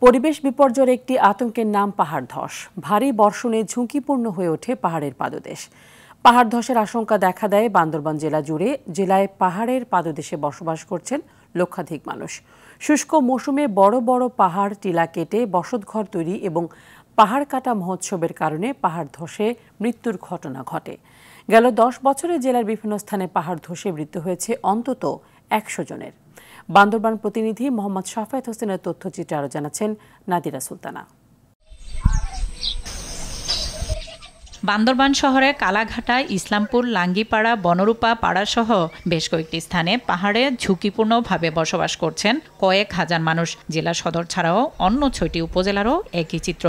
পরিবেশ বিপর্যয়ের একটি আতঙ্কের নাম পাহাড় ধস। ভারী বর্ষণে ঝুঁকিপূর্ণ হয়ে ওঠে পাহাড়ের পাদদেশ। পাহাড় ধসের আশঙ্কা দেখা দেয় বান্দরবান জেলা জুড়ে। জেলায় পাহাড়ের পাদদেশে বসবাস করছেন লক্ষাধিক মানুষ। শুষ্ক মৌসুমে বড় বড় পাহাড় টিলা কেটে বসতঘর তৈরি এবং পাহাড় কাটা মহোৎসবের কারণে পাহাড় ধসে মৃত্যুর ঘটনা ঘটে। গেল 10 বছরে জেলার বিভিন্ন স্থানে পাহাড় ধসে মৃত্যু হয়েছে অন্তত 100 জনের। বান্দরবান প্রতিনিধি মোহাম্মদ শাফায়েত হোসেনের তথ্যচিত্রে আরো জানাচ্ছেন নাদিরা সুলতানা। বান্দরবান শহরে কালাঘাটা, ইসলামপুর, লাঙ্গিপাড়া, বনরূপা পাড়া সহ বেশ কয়েকটি স্থানে পাহাড়ে ঝুঁকিপূর্ণভাবে বসবাস করছেন কয়েক হাজার মানুষ। জেলা সদর ছাড়াও অন্য 6টি উপজেলারও একই চিত্র।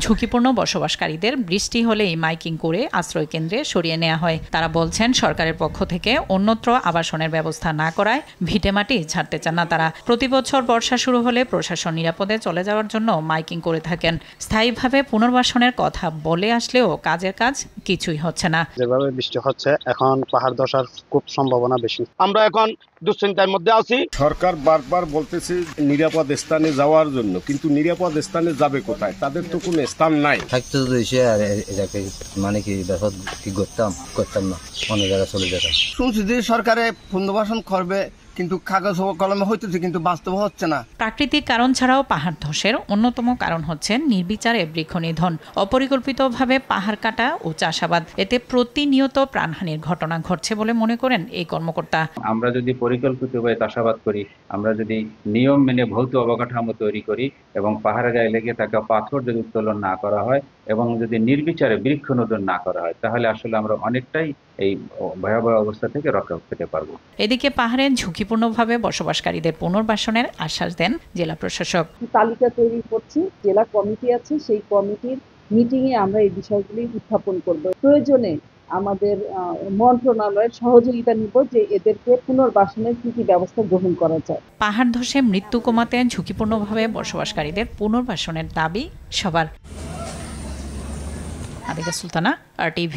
ঝুঁকিপূর্ণ বসবাসকারীদের বৃষ্টি হলেই মাইকিং করে আশ্রয় কেন্দ্রে সরিয়ে নেওয়া হয়। তারা বলছেন সরকারের পক্ষ থেকে অন্যত্র আবাসনের ব্যবস্থা না করায় ভিটেমাটি ছাড়তে চান না তারা। প্রতি বছর বর্ষা শুরু হলে প্রশাসন নিরাপদে চলে যাওয়ার জন্য মাইকিং করে থাকেন। স্থায়ীভাবে পুনর্বাসনের কথা বলে আসলেও কাজের কাজ কিছুই হচ্ছে না। যেভাবে বৃষ্টি হচ্ছে এখন পাহাড় ধসার খুব সম্ভাবনা বেশি। আমরা এখন দুশ্চিন্তার মধ্যে আছি। সরকার বারবার বলতেছে নিরাপদ স্থানে যাওয়ার জন্য, কিন্তু নিরাপদ স্থানে যাবে কোথায়? তাদের তো কোনো স্থান নাই। থাকতে তো এসে আর এটাকে মানে কি ব্যাপার কি করতাম না, অন্য জায়গায় চলে যেতাম। শুনছি যে সরকারে পুনর্বাসন করবে, কিন্তু কাগজ কলমে হইতেছে, কিন্তু বাস্তব হচ্ছে না। প্রাকৃতিক কারণ ছাড়াও পাহাড় ধসের অন্যতম কারণ হচ্ছে নির্বিচারে বৃক্ষনিধন, অপরিকল্পিতভাবে পাহাড় কাটা ও চাষাবাদ। এতে প্রতিনিয়ত প্রাণহানির ঘটনা ঘটছে বলে মনে করেন এই কর্মকর্তা। আমরা যদি পরিকল্পিতভাবে চাষাবাদ করি, আমরা যদি নিয়ম মেনে ভৌত অবকাঠামো তৈরি করি এবং পাহাড়ের গায়ে লেগে থাকা পাথর যদি উত্তোলন না করা হয় এবং যদি নির্বিচারে বৃক্ষনিধন না করা হয়, তাহলে আসলে আমরা অনেকটাই এই ভয়াবহ অবস্থা থেকে রক্ষা পেতে পারবো। এদিকে পাহাড়ের ঝুঁকিপূর্ণভাবে বসবাসকারীদের পুনর্বাসনের আশ্বাস দেন জেলা প্রশাসক। তালিকা তৈরি করছি, জেলা কমিটি আছে, সেই কমিটির মিটিংয়ে আমরা এই বিষয়গুলি উত্থাপন করব। প্রয়োজনে আমাদের মন্ত্রণালয়ের সহযোগিতা নিব যে এদেরকে পুনর্বাসনের কি ব্যবস্থা গ্রহণ করা যায়। পাহাড় ধসে মৃত্যু কমাতে ঝুঁকিপূর্ণভাবে বসবাসকারীদের পুনর্বাসনের দাবি সবার। নাদিরা সুলতানা, RTV।